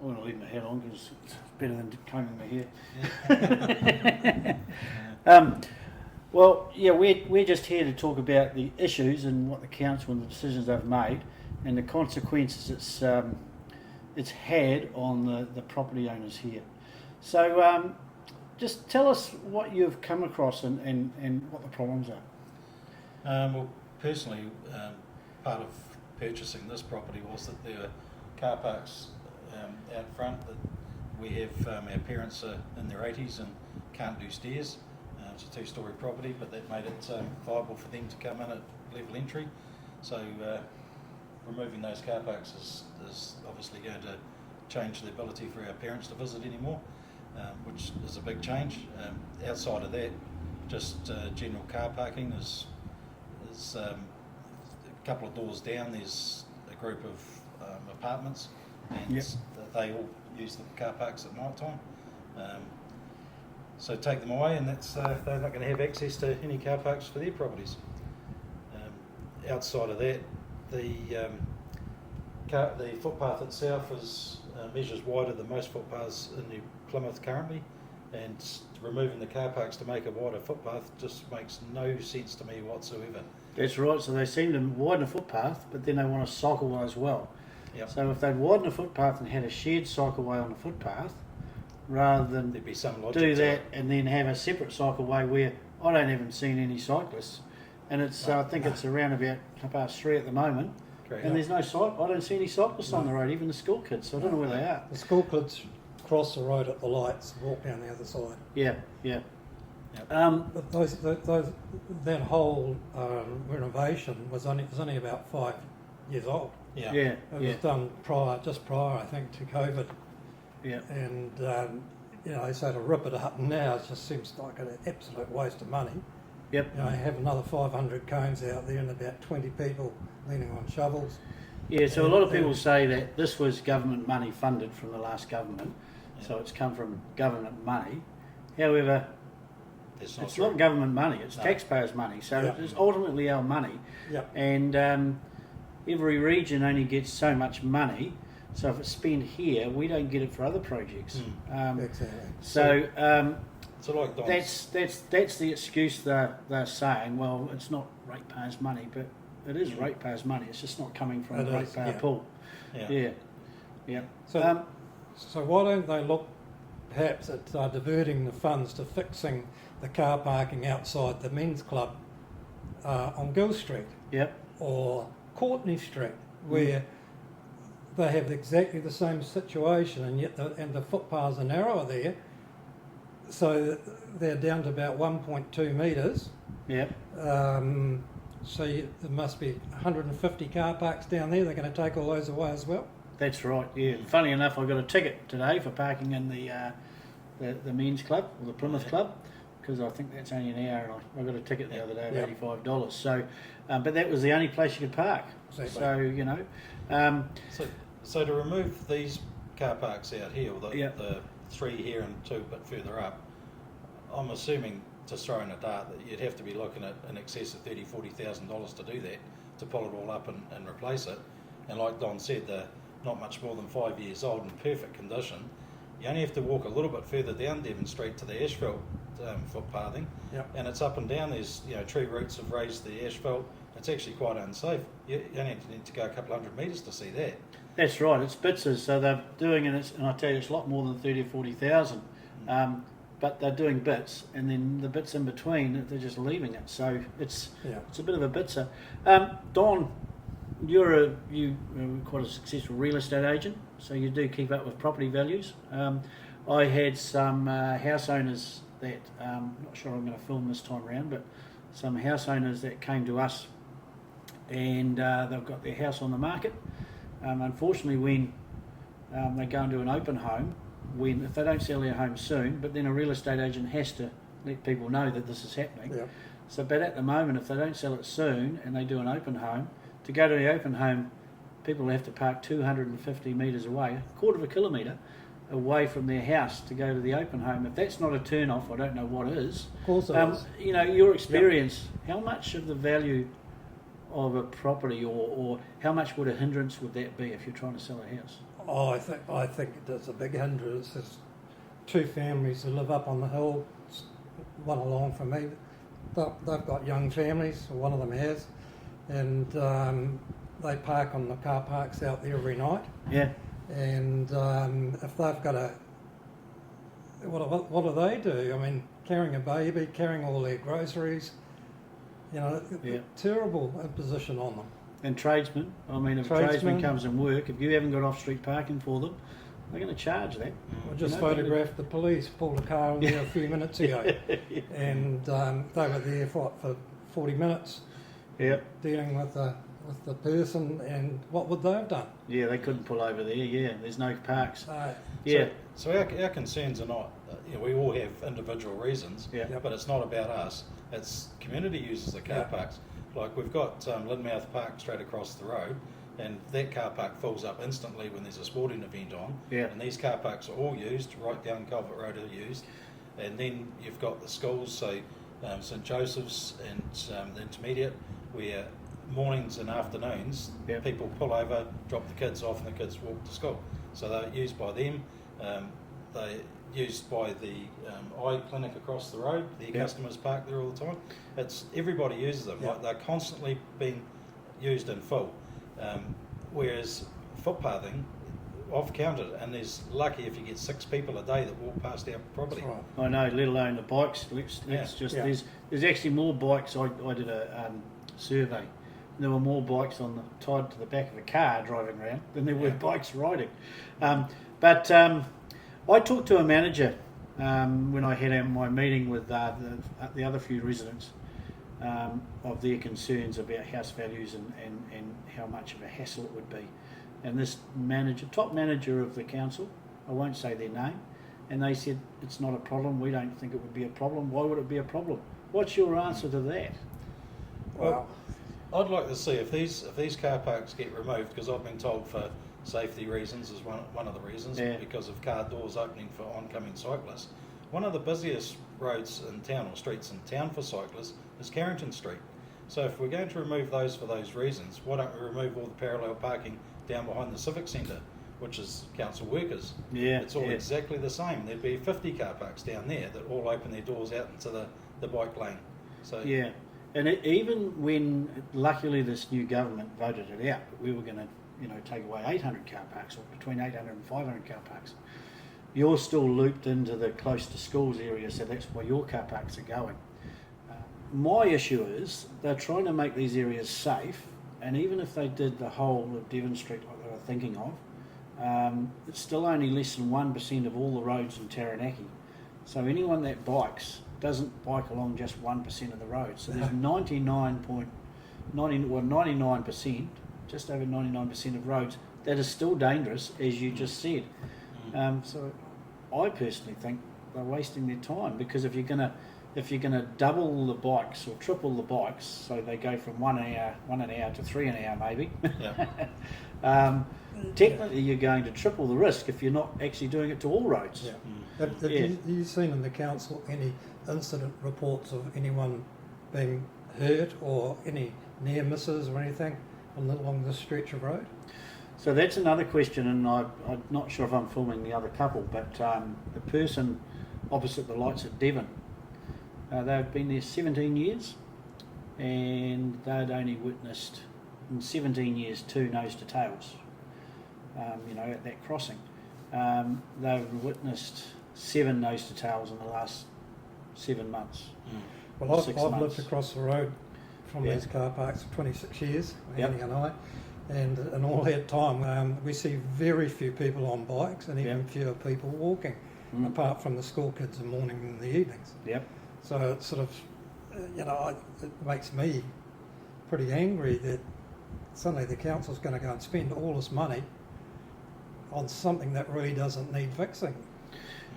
I want to leave my hat on because it's better than combing my hair. Well, yeah, we're just here to talk about the issues and what the council and the decisions they've made and the consequences it's had on the property owners here. So just tell us what you've come across and what the problems are. Well, personally, part of purchasing this property was that there are car parks out front that we have. Our parents are in their 80s and can't do stairs. It's a two-storey property, but that made it viable for them to come in at level entry. So removing those car parks is obviously going to change the ability for our parents to visit anymore, which is a big change. Outside of that, just general car parking is a couple of doors down. There's a group of apartments, and yep. They all use the car parks at night time. So take them away, and that's they're not going to have access to any car parks for their properties. Outside of that, the footpath itself is measures wider than most footpaths in New Plymouth currently, and removing the car parks to make a wider footpath just makes no sense to me whatsoever. That's right. So they seem to widen a footpath, but then they want a cycleway as well. Yep. So if they'd widen a footpath and had a shared cycleway on the footpath, rather than there'd be some logic do to that it. and then have a separate cycleway where I don't even see any cyclists, and it's I think it's around about 3:30 at the moment, Correct. and there's no I don't see any cyclists on the road, even the school kids. So I don't know where they are. The school kids cross the road at the lights and walk down the other side. Yeah, yeah. Yep. But that whole renovation was only about 5 years old. Yeah. Yeah, It was yeah, done prior, I think, to COVID. yeah. And so to rip it up now just seems like an absolute waste of money. Yep. You have another 500 cones out there and about 20 people leaning on shovels. Yeah, so a lot of people say that this was government money funded from the last government, so it's come from government money. However, it's not government money, it's taxpayers' money, so it's ultimately our money. Yep. And every region only gets so much money, so if it's spent here, we don't get it for other projects. Exactly. So like that's the excuse they're saying. Well, it's not ratepayers' money, but it is ratepayers' money. It's just not coming from the ratepayer pool. Yeah. So why don't they look perhaps at diverting the funds to fixing the car parking outside the men's club on Gill Street? Yep. Or Courtney Street, where they have exactly the same situation, and yet the footpaths are narrower there, so they're down to about 1.2 metres. Yep. So there must be 150 car parks down there. They're going to take all those away as well. That's right. Yeah. Funny enough, I got a ticket today for parking in the men's club or the Plymouth club, because I think that's only an hour, and I got a ticket the other day of $85. So, but that was the only place you could park. Exactly. So So to remove these car parks out here, or the 3 here and 2 a bit further up, I'm assuming, just throwing a dart, that you'd have to be looking at in excess of $30,000-$40,000 to do that, to pull it all up and replace it. And like Don said, they're not much more than 5 years old in perfect condition. You only have to walk a little bit further down Devon Street to the asphalt footpathing, and it's up and down. There's tree roots have raised the asphalt. It's actually quite unsafe. You only need to go a couple hundred metres to see that. that's right. It's bitses. So they're doing it, and I tell you, it's a lot more than 30 or 40,000. But they're doing bits, and then the bits in between, they're just leaving it. So it's a bit of a bitser. Don, you're quite a successful real estate agent, so you do keep up with property values. I had some house owners that, I'm not sure I'm going to film this time around, but some house owners that came to us, and they've got their house on the market. Unfortunately, when they go into an open home, if they don't sell their home soon, but then a real estate agent has to let people know that this is happening. Yep. So, but at the moment, if they don't sell it soon and they do an open home, to go to the open home, people have to park 250 metres away, a quarter of a kilometre away from their house to go to the open home. If that's not a turn off, I don't know what is. Of course it is. Your experience, how much of the value of a property, or how much would a hindrance would that be if you're trying to sell a house? Oh, I think it's a big hindrance. There's two families who live up on the hill, one along from me. They've got young families, or one of them has, and they park on the car parks out there every night. Yeah. And if they've got what do they do? I mean, carrying a baby, carrying all their groceries, terrible imposition on them. And tradesmen, I mean, if a tradesman comes and work, if you haven't got off-street parking for them, they're going to charge that. I just photographed the police, pulled a car in there a few minutes ago, and they were there for 40 minutes dealing with the person, and what would they have done? Yeah, they couldn't pull over there, there's no parks. So our concerns are not, we all have individual reasons, but it's not about us. It's community uses the car parks. Like we've got Lynmouth Park straight across the road, and that car park fills up instantly when there's a sporting event on. And these car parks are all used, right down Culvert Road are used. And then you've got the schools, so St Joseph's and the intermediate, where mornings and afternoons people pull over, drop the kids off, and the kids walk to school. So they're used by them. They're used by the eye clinic across the road. Their customers park there all the time. Everybody uses them. Like they're constantly being used in full. Whereas footpathing, I've counted, and there's lucky if you get 6 people a day that walk past our property. Right. I know, let alone the bikes. There's actually more bikes. I did a survey. There were more bikes tied to the back of a car driving around than there were bikes riding. But I talked to a manager when I had my meeting with the other few residents of their concerns about house values and how much of a hassle it would be. And this top manager of the council, I won't say their name, and they said, it's not a problem, we don't think it would be a problem. Why would it be a problem? What's your answer to that? Well, I'd like to see if these car parks get removed, because I've been told for safety reasons is one of the reasons, because of car doors opening for oncoming cyclists. One of the busiest roads in town, or streets in town for cyclists, is Carrington Street. So if we're going to remove those for those reasons, why don't we remove all the parallel parking down behind the Civic Centre, which is council workers? It's all exactly the same. There'd be 50 car parks down there that all open their doors out into the bike lane. So and even when, luckily, this new government voted it out, we were going to take away 800 car parks, or between 800 and 500 car parks. You're still looped into the close to schools area, so that's where your car parks are going. My issue is they're trying to make these areas safe, and even if they did the whole of Devon Street like they were thinking of, it's still only less than 1% of all the roads in Taranaki. So anyone that bikes doesn't bike along just 1% of the roads. So there's 99%, just over 99% of roads that are still dangerous, as you just said. So I personally think they're wasting their time, because if you're gonna double the bikes or triple the bikes, so they go from 1 an hour to 3 an hour maybe, technically you're going to triple the risk if you're not actually doing it to all roads. Have you seen in the council any incident reports of anyone being hurt or any near misses or anything along this stretch of road? So that's another question, and I'm not sure if I'm filming the other couple, but the person opposite the lights at Devon, they've been there 17 years, and they'd only witnessed in 17 years 2 nose to tails, at that crossing. They've witnessed 7 nose to tails in the last 7 months. Well, I've lived across the road from these car parks for 26 years, Annie and I, and in all that time we see very few people on bikes, and even fewer people walking, apart from the school kids in the morning and the evenings. So it's sort of, it makes me pretty angry that suddenly the council's going to go and spend all this money on something that really doesn't need fixing.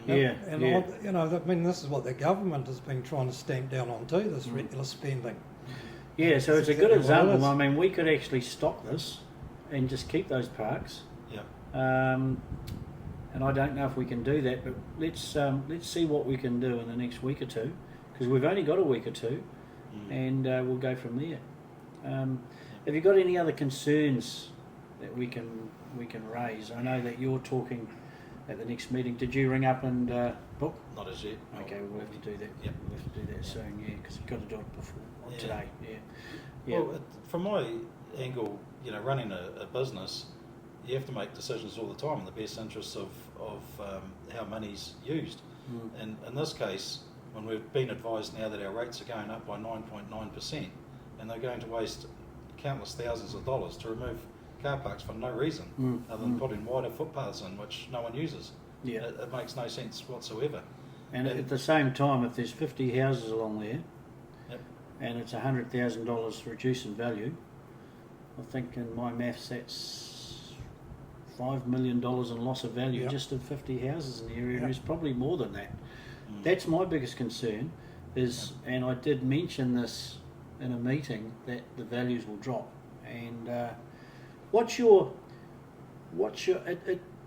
I mean, this is what the government has been trying to stamp down on too, this reckless spending. So it's a good example. I mean, we could actually stop this and just keep those parks. And I don't know if we can do that, but let's see what we can do in the next week or two, because we've only got a week or two, and we'll go from there. Have you got any other concerns that we can raise? I know that you're talking at the next meeting. Did you ring up and book? Not as yet. Okay, we'll have to do that. Yep. We'll have to do that soon, yeah, because we've got to do it before today. Yeah. Well, from my angle, running a business, you have to make decisions all the time in the best interests of how money's used. And in this case, when we've been advised now that our rates are going up by 9.9%, and they're going to waste countless thousands of dollars to remove car parks for no reason other than putting wider footpaths in which no one uses. Yeah. It makes no sense whatsoever. And at the same time, if there's 50 houses along there, Yep. and it's $100,000 reduce in value, I think in my maths that's $5 million in loss of value just of 50 houses in the area, and it's probably more than that. That's my biggest concern is, and I did mention this in a meeting, that the values will drop. And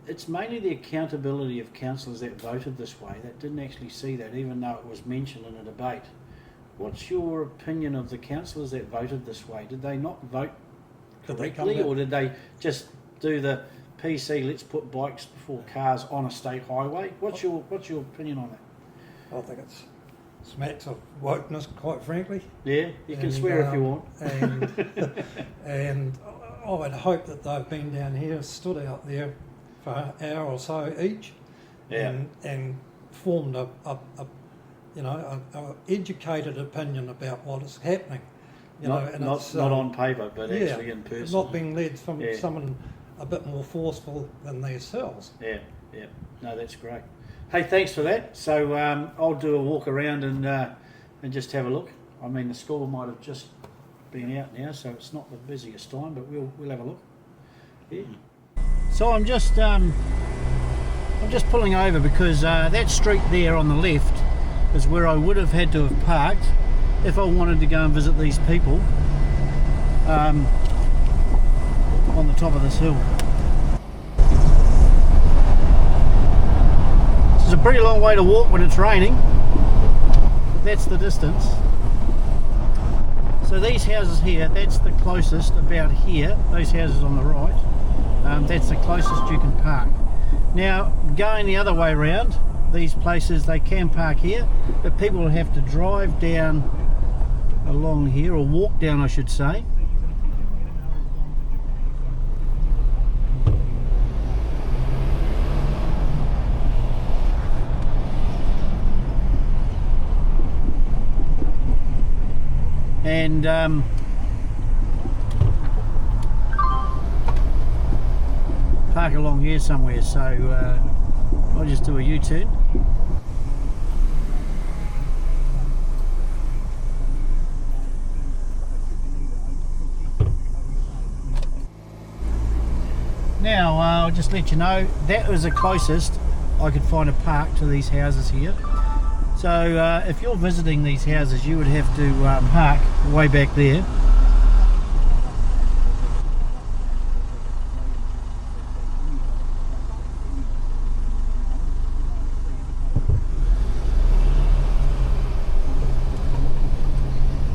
it's mainly the accountability of councillors that voted this way that didn't actually see that, even though it was mentioned in a debate. What's your opinion of the councillors that voted this way? Did they not vote correctly, or did they just do the PC, let's put bikes before cars on a state highway? What's your opinion on that? I think it's smacks of wokeness, quite frankly. Yeah, you can swear if you want. And I would hope that they've been down here, stood out there for an hour or so each, and formed a educated opinion about what is happening. Not on paper, but actually in person. Not being led from someone a bit more forceful than themselves. Yeah. No, that's great. Hey, thanks for that. So I'll do a walk around and just have a look. I mean, the school might have just been out now, so it's not the busiest time, but we'll have a look. Yeah. So I'm just pulling over because that street there on the left is where I would have had to have parked if I wanted to go and visit these people on the top of this hill. It's a pretty long way to walk when it's raining, but that's the distance. So these houses here, that's the closest about here, those houses on the right, that's the closest you can park. Now, going the other way around, these places, they can park here, but people will have to drive down along here, or walk down I should say. And park along here somewhere, so I'll just do a U-turn. Now I'll just let you know that was the closest I could find a park to these houses here. So if you're visiting these houses, you would have to park way back there.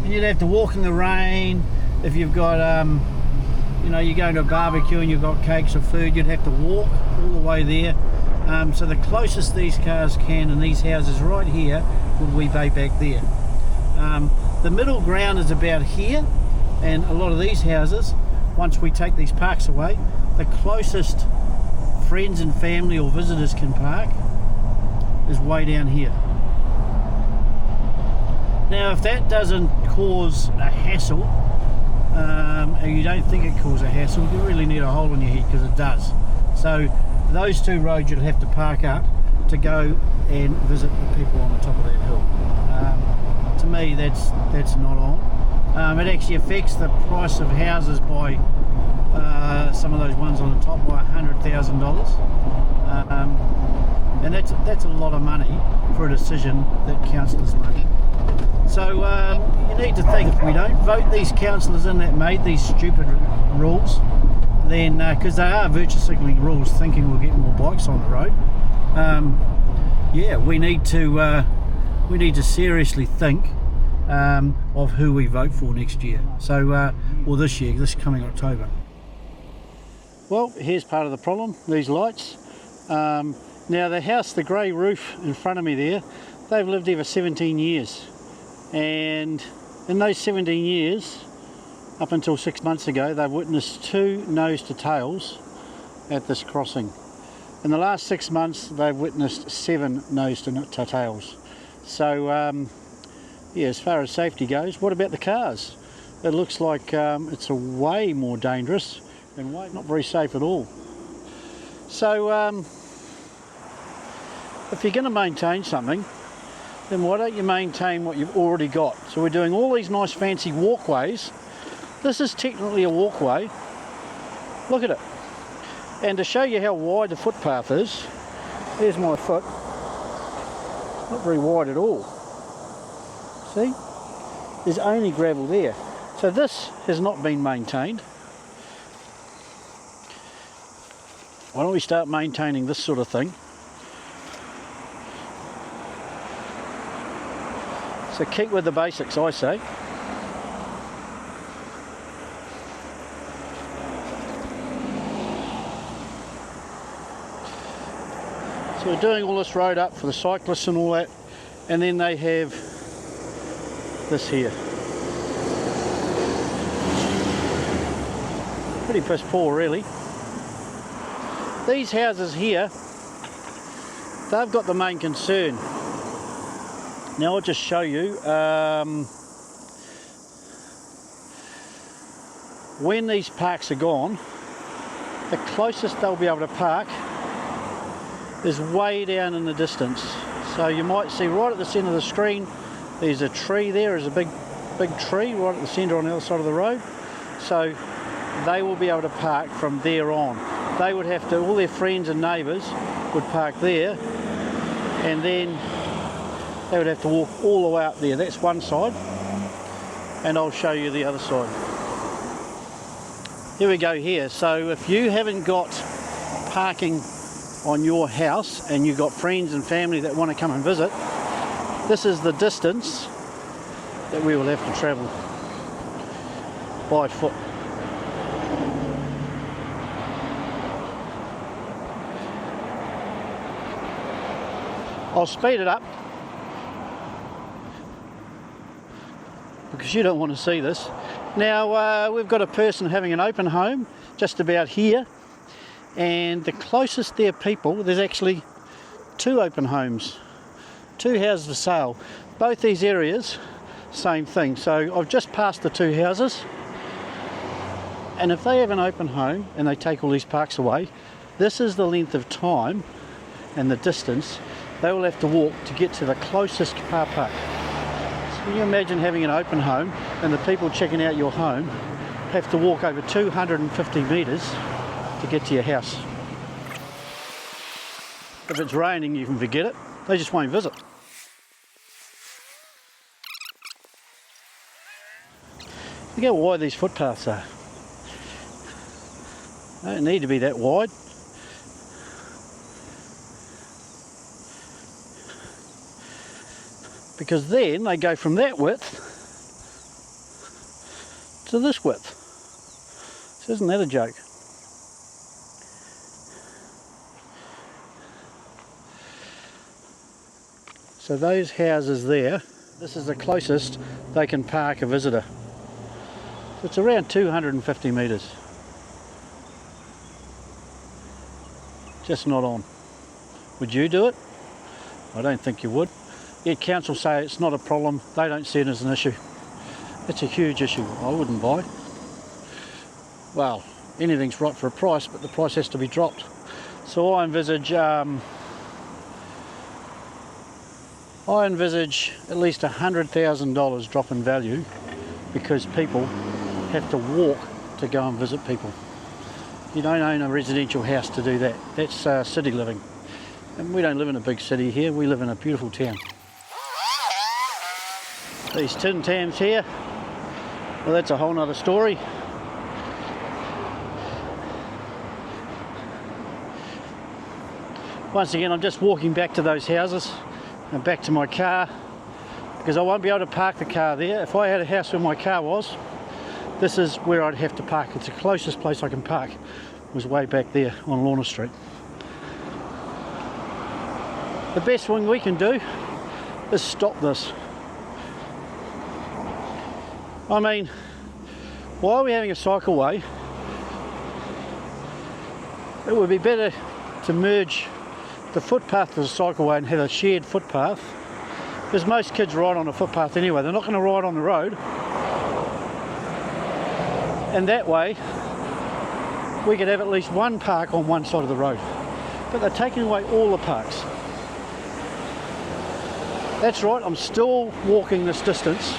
And you'd have to walk in the rain. If you've got, you're going to a barbecue and you've got cakes or food, you'd have to walk all the way there. So the closest these cars can in these houses right here would be back there. The middle ground is about here, and a lot of these houses, once we take these parks away, the closest friends and family or visitors can park is way down here. Now if that doesn't cause a hassle, and you don't think it causes a hassle, you really need a hole in your head, because it does. So those two roads you'll have to park up to go and visit the people on the top of that hill. To me, that's not on. It actually affects the price of houses by some of those ones on the top by $100,000, and that's a lot of money for a decision that councillors make. So you need to think, if we don't vote these councillors in that made these stupid rules, then because they are virtue signalling rules, thinking we'll get more bikes on the road. We need to seriously think of who we vote for next year. So, or this year, this coming October. Well, here's part of the problem, these lights. Now the house, the grey roof in front of me there, they've lived here for 17 years. And in those 17 years, up until 6 months ago, they've witnessed 2 nose to tails at this crossing. In the last 6 months, they've witnessed 7 nose to tails. So, yeah, as far as safety goes, what about the cars? It looks like it's a way more dangerous and not very safe at all. So, if you're going to maintain something, then why don't you maintain what you've already got? So we're doing all these nice fancy walkways. This is technically a walkway. Look at it. And to show you how wide the footpath is, there's my foot. Not very wide at all. See? There's only gravel there. So this has not been maintained. Why don't we start maintaining this sort of thing? So keep with the basics, I say. So we're doing all this road up for the cyclists and all that, and then they have this here. Pretty piss poor, really. These houses here, they've got the main concern. Now I'll just show you, when these parks are gone, the closest they'll be able to park is way down in the distance. So you might see right at the centre of the screen, there's a tree there, there's a big tree right at the centre on the other side of the road. So they will be able to park from there on. They would have to, all their friends and neighbours would park there, and then they would have to walk all the way up there. That's one side, and I'll show you the other side. Here we go here. So if you haven't got parking on your house and you've got friends and family that want to come and visit, this is the distance that we will have to travel by foot. I'll speed it up because you don't want to see this. Now we've got a person having an open home just about here, and the closest their people, there's actually 2 open homes, 2 houses for sale. Both these areas, same thing. So I've just passed the 2 houses, and if they have an open home and they take all these parks away, this is the length of time and the distance they will have to walk to get to the closest car park. So can you imagine having an open home and the people checking out your home have to walk over 250 metres to get to your house. If it's raining, you can forget it. They just won't visit. Look how wide these footpaths are. They don't need to be that wide. Because then they go from that width to this width. So isn't that a joke? So those houses there, this is the closest they can park a visitor. So it's around 250 metres. Just not on. Would you do it? I don't think you would. Yet council say it's not a problem, they don't see it as an issue. It's a huge issue, I wouldn't buy. Well, anything's right for a price, but the price has to be dropped. So I envisage at least $100,000 drop in value because people have to walk to go and visit people. You don't own a residential house to do that. That's city living. And we don't live in a big city here, we live in a beautiful town. These tin tams here, well, that's a whole nother story. Once again, I'm just walking back to those houses and back to my car because I won't be able to park the car there. If I had a house where my car was, this is where I'd have to park. It's the closest place I can park. was way back there on Lorna Street. The best thing we can do is stop this. I mean, why are we having a cycleway? It would be better to merge the footpath to the cycleway and have a shared footpath, because most kids ride on a footpath anyway. They're not going to ride on the road, and that way we could have at least one park on one side of the road. But they're taking away all the parks. That's right, I'm still walking this distance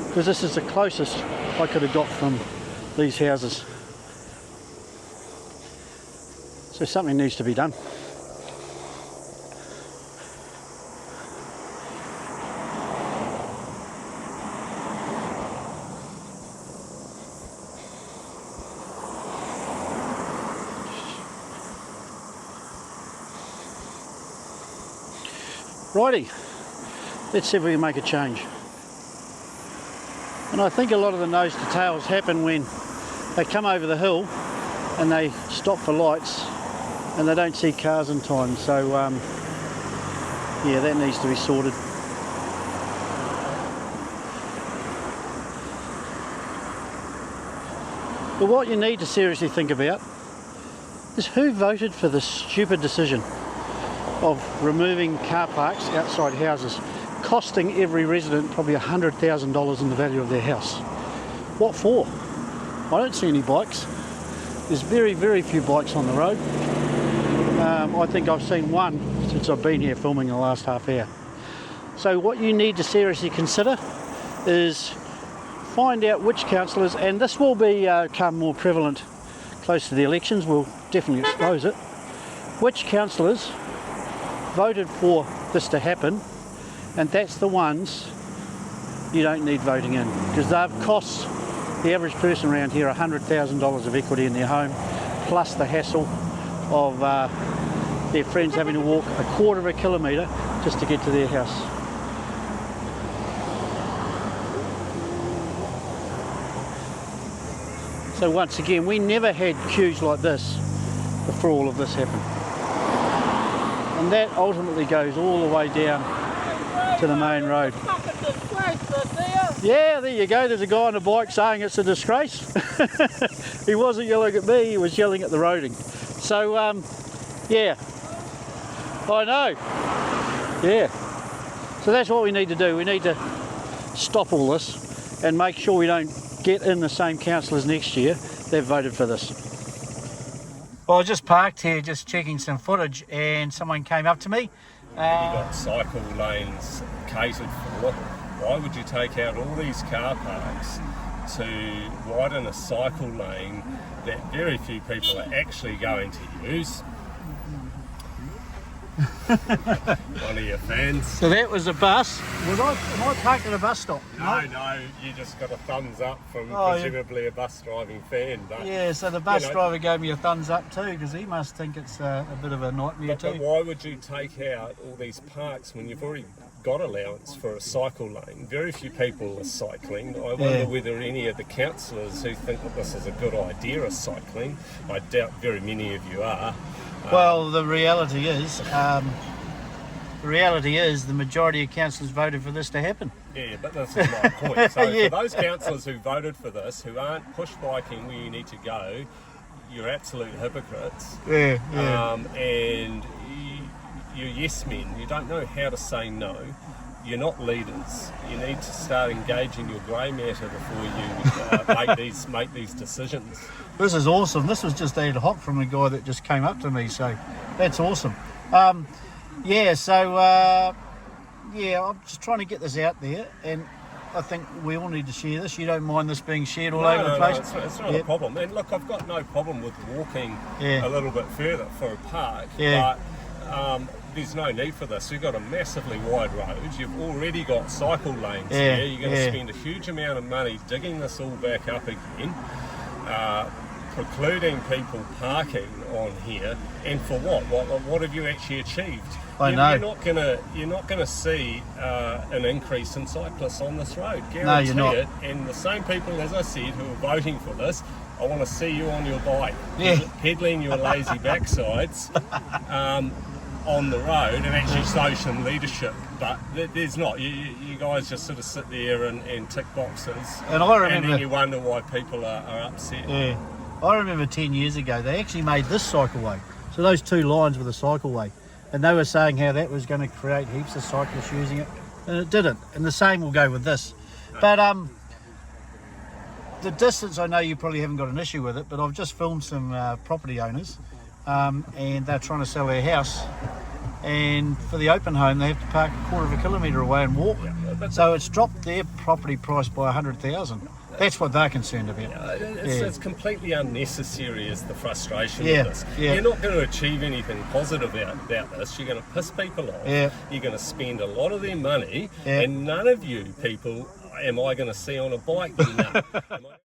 because this is the closest I could have got from these houses. So something needs to be done. Righty, let's see if we can make a change. And I think a lot of the nose to tails happen when they come over the hill and they stop for lights and they don't see cars in time. So yeah, that needs to be sorted. But what you need to seriously think about is who voted for this stupid decision of removing car parks outside houses, costing every resident probably $100,000 in the value of their house. What for? I don't see any bikes. There's very, very few bikes on the road. I think I've seen one since I've been here filming the last half hour. So what you need to seriously consider is find out which councillors, and this will become more prevalent close to the elections, we'll definitely expose it, which councillors voted for this to happen, and that's the ones you don't need voting in, because they've cost the average person around here $100,000 of equity in their home, plus the hassle of their friends having to walk a quarter of a kilometre just to get to their house. So once again, we never had queues like this before all of this happened. And that ultimately goes all the way down to the main road. Yeah, there you go. There's a guy on a bike saying it's a disgrace. He wasn't yelling at me, he was yelling at the roading. So, yeah. I know. Yeah. So that's what we need to do. We need to stop all this and make sure we don't get in the same councillors next year that voted for this. Well, I was just parked here, just checking some footage, and someone came up to me. You've got cycle lanes catered for. Why would you take out all these car parks to widen a cycle lane that very few people are actually going to use? One of your fans. So that was a bus. Am I parked at a bus stop? No, you just got a thumbs up from presumably a bus driving fan. But, yeah, so the bus driver gave me a thumbs up too, because he must think it's a bit of a nightmare too. But why would you take out all these parks when you've already got allowance for a cycle lane? Very few people are cycling. I wonder whether any of the councillors who think that this is a good idea are cycling. I doubt very many of you are. Well, the reality is the majority of councillors voted for this to happen. Yeah, but this is my point. So for those councillors who voted for this, who aren't push biking where you need to go, you're absolute hypocrites. Yeah. And you're yes men. You don't know how to say no. You're not leaders. You need to start engaging your grey matter before you make these decisions. This is awesome. This was just ad hoc from a guy that just came up to me, so that's awesome. I'm just trying to get this out there, and I think we all need to share this. You don't mind this being shared all over the place? No, it's not a problem. And look, I've got no problem with walking a little bit further for a park, but there's no need for this. You've got a massively wide road. You've already got cycle lanes here. You're going to spend a huge amount of money digging this all back up again, precluding people parking on here, and for what? What have you actually achieved? I know. You're not gonna see an increase in cyclists on this road. Guarantee No, you're not. it. And the same people, as I said, who are voting for this, I want to see you on your bike, Yeah. peddling your lazy backsides on the road, and actually show some leadership. But there's not. You guys just sort of sit there and tick boxes, And I remember, and then you wonder why people are upset. yeah, I remember 10 years ago they actually made this cycleway. So those two lines were the cycleway, and they were saying how that was going to create heaps of cyclists using it, and it didn't. And the same will go with this. But the distance, I know you probably haven't got an issue with it, but I've just filmed some property owners, and they're trying to sell their house, and for the open home they have to park a quarter of a kilometre away and walk. So it's dropped their property price by 100,000. That's what they're concerned about. It's completely unnecessary is the frustration Yeah, of this. yeah. You're not going to achieve anything positive about this. You're going to piss people off. Yeah. You're going to spend a lot of their money, Yeah. and none of you people am I going to see on a bike. No.